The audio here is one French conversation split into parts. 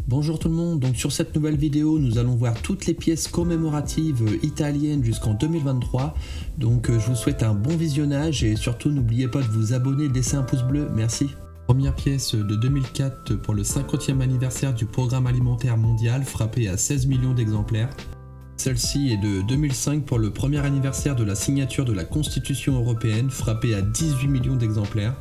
Bonjour tout le monde, donc sur cette nouvelle vidéo nous allons voir toutes les pièces commémoratives italiennes jusqu'en 2023. Donc je vous souhaite un bon visionnage et surtout n'oubliez pas de vous abonner, de laisser un pouce bleu, merci. Première pièce de 2004 pour le 50e anniversaire du Programme alimentaire mondial, frappée à 16 millions d'exemplaires. Celle-ci est de 2005 pour le premier anniversaire de la signature de la Constitution européenne, frappée à 18 millions d'exemplaires.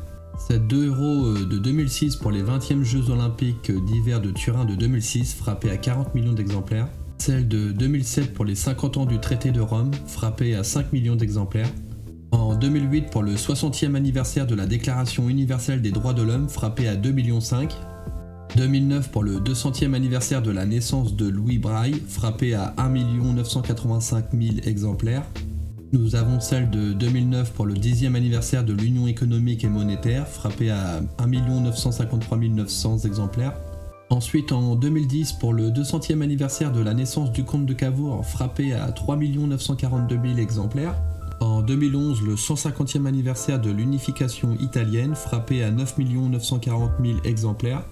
Cette 2 € de 2006 pour les 20e Jeux Olympiques d'hiver de Turin de 2006, frappée à 40 millions d'exemplaires. Celle de 2007 pour les 50 ans du traité de Rome, frappée à 5 millions d'exemplaires. En 2008 pour le 60e anniversaire de la Déclaration universelle des droits de l'homme, frappée à 2,5 millions. 2009 pour le 200e anniversaire de la naissance de Louis Braille, frappée à 1 985 000 exemplaires. Nous avons celle de 2009 pour le 10e anniversaire de l'Union économique et monétaire, frappée à 1 953 900 exemplaires. Ensuite, en 2010, pour le 200e anniversaire de la naissance du comte de Cavour, frappée à 3 942 000 exemplaires. En 2011, le 150e anniversaire de l'unification italienne, frappée à 9 940 000 exemplaires.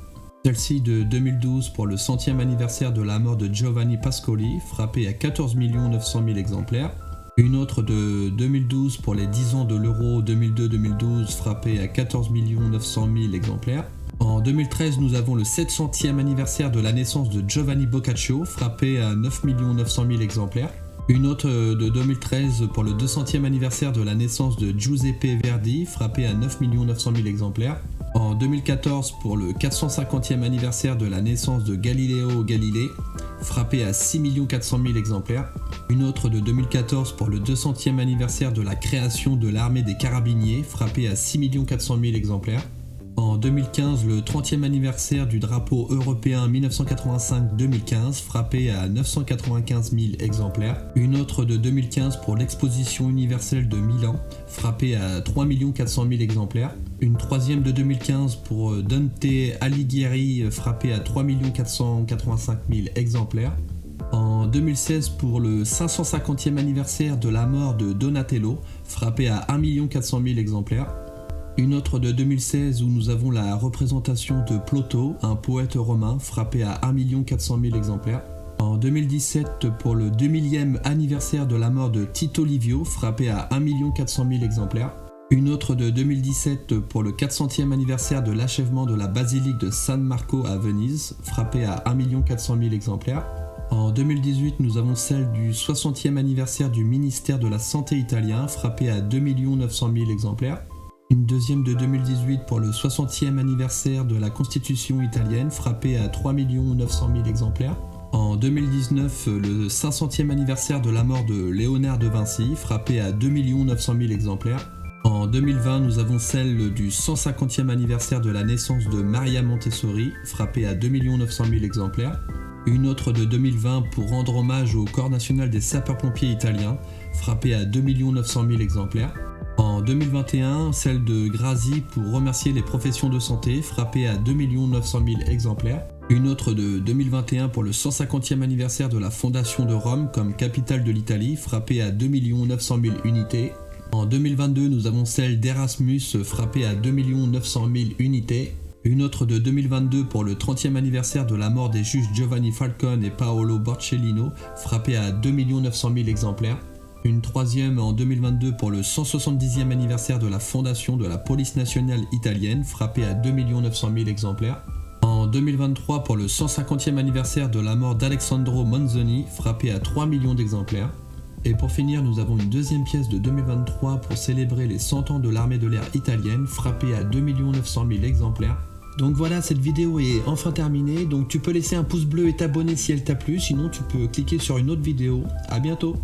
Celle-ci de 2012 pour le 100e anniversaire de la mort de Giovanni Pascoli, frappée à 14 900 000 exemplaires. Une autre de 2012 pour les 10 ans de l'euro 2002-2012, frappée à 14 900 000 exemplaires. En 2013, nous avons le 700e anniversaire de la naissance de Giovanni Boccaccio, frappé à 9 900 000 exemplaires. Une autre de 2013 pour le 200e anniversaire de la naissance de Giuseppe Verdi, frappé à 9 900 000 exemplaires. En 2014 pour le 450e anniversaire de la naissance de Galileo Galilei, frappé à 6 400 000 exemplaires. Une autre de 2014 pour le 200e anniversaire de la création de l'armée des carabiniers, frappé à 6 400 000 exemplaires. En 2015, le 30e anniversaire du drapeau européen 1985-2015, frappé à 995 000 exemplaires. Une autre de 2015 pour l'exposition universelle de Milan, frappé à 3 400 000 exemplaires. Une troisième de 2015 pour Dante Alighieri, frappé à 3 485 000 exemplaires. En 2016 pour le 550e anniversaire de la mort de Donatello, frappé à 1 400 000 exemplaires. Une autre de 2016 où nous avons la représentation de Plauto, un poète romain, frappé à 1 400 000 exemplaires. En 2017 pour le 2000e anniversaire de la mort de Tito Livio, frappé à 1 400 000 exemplaires. Une autre de 2017 pour le 400e anniversaire de l'achèvement de la basilique de San Marco à Venise, frappé à 1 400 000 exemplaires. En 2018, nous avons celle du 60e anniversaire du ministère de la Santé italien, frappé à 2 900 000 exemplaires. Une deuxième de 2018 pour le 60e anniversaire de la Constitution italienne, frappée à 3 900 000 exemplaires. En 2019, le 500e anniversaire de la mort de Léonard de Vinci, frappé à 2 900 000 exemplaires. En 2020, nous avons celle du 150e anniversaire de la naissance de Maria Montessori, frappée à 2 900 000 exemplaires. Une autre de 2020 pour rendre hommage au Corps national des sapeurs-pompiers italiens, frappée à 2 900 000 exemplaires. En 2021, celle de Grasi pour remercier les professions de santé, frappée à 2 900 000 exemplaires. Une autre de 2021 pour le 150e anniversaire de la fondation de Rome comme capitale de l'Italie, frappée à 2 900 000 unités. En 2022, nous avons celle d'Erasmus, frappée à 2 900 000 unités. Une autre de 2022 pour le 30e anniversaire de la mort des juges Giovanni Falcone et Paolo Borsellino, frappée à 2 900 000 exemplaires. Une troisième en 2022 pour le 170e anniversaire de la fondation de la police nationale italienne, frappée à 2 900 000 exemplaires. En 2023 pour le 150e anniversaire de la mort d'Alessandro Manzoni, frappée à 3 millions d'exemplaires. Et pour finir, nous avons une deuxième pièce de 2023 pour célébrer les 100 ans de l'armée de l'air italienne, frappée à 2 900 000 exemplaires. Donc voilà, cette vidéo est enfin terminée, donc tu peux laisser un pouce bleu et t'abonner si elle t'a plu, sinon tu peux cliquer sur une autre vidéo. À bientôt.